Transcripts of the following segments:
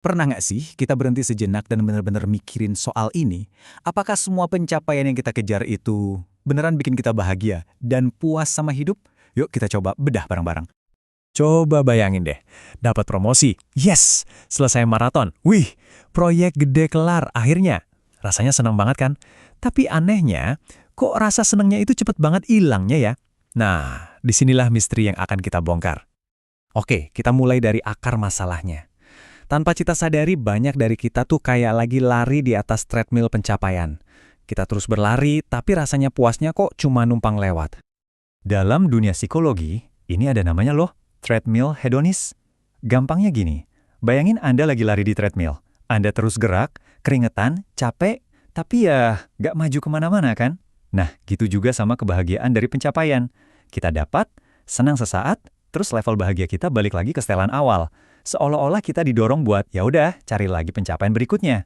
Pernah nggak sih kita berhenti sejenak dan benar-benar mikirin soal ini? Apakah semua pencapaian yang kita kejar itu beneran bikin kita bahagia dan puas sama hidup? Yuk kita coba bedah bareng-bareng. Coba bayangin deh, dapat promosi, yes, selesai maraton, wih, proyek gede kelar akhirnya. Rasanya senang banget kan? Tapi anehnya, kok rasa senangnya itu cepet banget hilangnya ya? Nah, disinilah misteri yang akan kita bongkar. Oke, kita mulai dari akar masalahnya. Tanpa kita sadari, banyak dari kita tuh kayak lagi lari di atas treadmill pencapaian. Kita terus berlari, tapi rasanya puasnya kok cuma numpang lewat. Dalam dunia psikologi, ini ada namanya loh, treadmill hedonis. Gampangnya gini, bayangin Anda lagi lari di treadmill. Anda terus gerak, keringetan, capek, tapi ya nggak maju kemana-mana kan? Nah, gitu juga sama kebahagiaan dari pencapaian. Kita dapat, senang sesaat, terus level bahagia kita balik lagi ke setelan awal. Seolah-olah kita didorong buat, ya udah, cari lagi pencapaian berikutnya.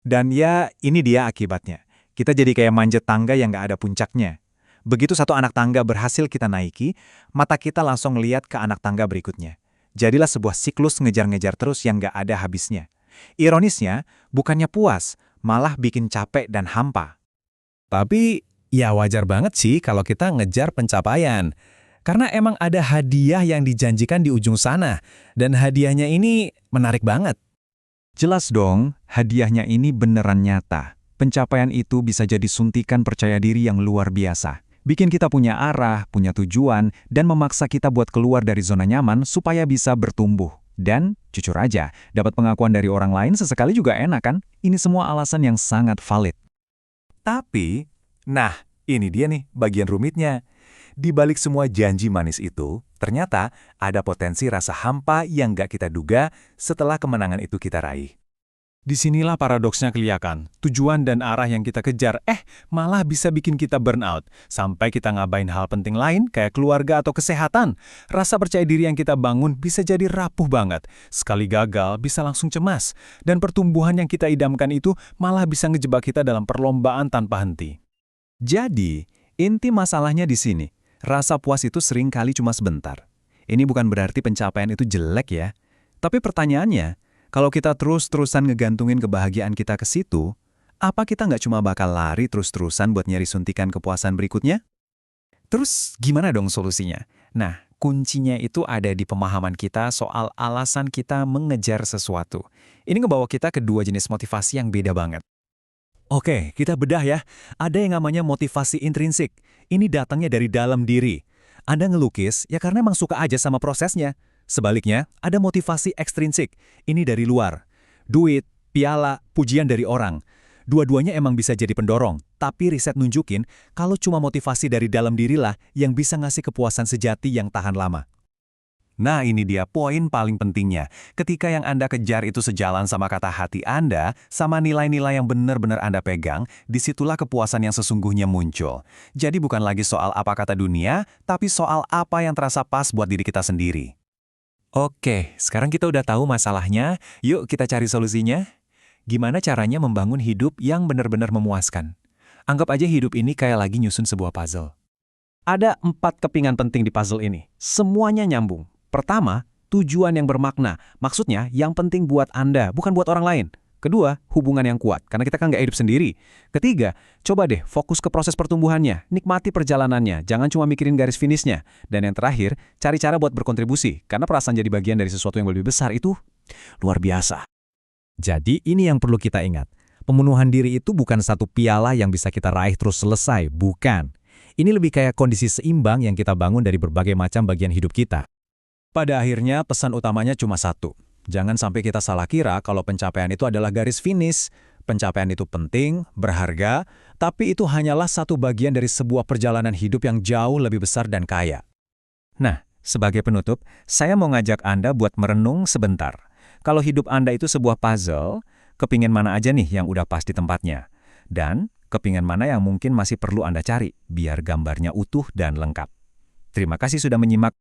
Dan ya, ini dia akibatnya. Kita jadi kayak manjat tangga yang nggak ada puncaknya. Begitu satu anak tangga berhasil kita naiki, mata kita langsung lihat ke anak tangga berikutnya. Jadilah sebuah siklus ngejar-ngejar terus yang nggak ada habisnya. Ironisnya, bukannya puas, malah bikin capek dan hampa. Tapi, ya wajar banget sih kalau kita ngejar pencapaian. Karena emang ada hadiah yang dijanjikan di ujung sana. Dan hadiahnya ini menarik banget. Jelas dong, hadiahnya ini beneran nyata. Pencapaian itu bisa jadi suntikan percaya diri yang luar biasa. Bikin kita punya arah, punya tujuan, dan memaksa kita buat keluar dari zona nyaman supaya bisa bertumbuh. Dan, jujur aja, dapat pengakuan dari orang lain sesekali juga enak kan? Ini semua alasan yang sangat valid. Tapi, nah, ini dia nih bagian rumitnya. Di balik semua janji manis itu, ternyata ada potensi rasa hampa yang gak kita duga setelah kemenangan itu kita raih. Disinilah paradoksnya kelihatan. Tujuan dan arah yang kita kejar, malah bisa bikin kita burnout. Sampai kita ngabain hal penting lain, kayak keluarga atau kesehatan. Rasa percaya diri yang kita bangun bisa jadi rapuh banget. Sekali gagal, bisa langsung cemas. Dan pertumbuhan yang kita idamkan itu malah bisa ngejebak kita dalam perlombaan tanpa henti. Jadi, inti masalahnya di sini. Rasa puas itu sering kali cuma sebentar. Ini bukan berarti pencapaian itu jelek ya. Tapi pertanyaannya, kalau kita terus-terusan ngegantungin kebahagiaan kita ke situ, apa kita nggak cuma bakal lari terus-terusan buat nyari suntikan kepuasan berikutnya? Terus gimana dong solusinya? Nah, kuncinya itu ada di pemahaman kita soal alasan kita mengejar sesuatu. Ini ngebawa kita ke dua jenis motivasi yang beda banget. Oke, kita bedah ya. Ada yang namanya motivasi intrinsik. Ini datangnya dari dalam diri. Anda ngelukis ya karena emang suka aja sama prosesnya. Sebaliknya, ada motivasi ekstrinsik. Ini dari luar. Duit, piala, pujian dari orang. Dua-duanya emang bisa jadi pendorong. Tapi riset nunjukin kalau cuma motivasi dari dalam dirilah yang bisa ngasih kepuasan sejati yang tahan lama. Nah, ini dia poin paling pentingnya. Ketika yang Anda kejar itu sejalan sama kata hati Anda, sama nilai-nilai yang benar-benar Anda pegang, disitulah kepuasan yang sesungguhnya muncul. Jadi bukan lagi soal apa kata dunia, tapi soal apa yang terasa pas buat diri kita sendiri. Oke, sekarang kita udah tahu masalahnya, yuk kita cari solusinya. Gimana caranya membangun hidup yang benar-benar memuaskan? Anggap aja hidup ini kayak lagi nyusun sebuah puzzle. Ada 4 kepingan penting di puzzle ini. Semuanya nyambung. Pertama, tujuan yang bermakna. Maksudnya, yang penting buat Anda, bukan buat orang lain. Kedua, hubungan yang kuat, karena kita kan nggak hidup sendiri. Ketiga, coba deh fokus ke proses pertumbuhannya, nikmati perjalanannya, jangan cuma mikirin garis finishnya. Dan yang terakhir, cari cara buat berkontribusi, karena perasaan jadi bagian dari sesuatu yang lebih besar itu luar biasa. Jadi ini yang perlu kita ingat. Pemenuhan diri itu bukan satu piala yang bisa kita raih terus selesai, bukan. Ini lebih kayak kondisi seimbang yang kita bangun dari berbagai macam bagian hidup kita. Pada akhirnya, pesan utamanya cuma satu. Jangan sampai kita salah kira kalau pencapaian itu adalah garis finish. Pencapaian itu penting, berharga, tapi itu hanyalah satu bagian dari sebuah perjalanan hidup yang jauh lebih besar dan kaya. Nah, sebagai penutup, saya mau ngajak Anda buat merenung sebentar. Kalau hidup Anda itu sebuah puzzle, kepingin mana aja nih yang udah pas di tempatnya? Dan kepingin mana yang mungkin masih perlu Anda cari, biar gambarnya utuh dan lengkap. Terima kasih sudah menyimak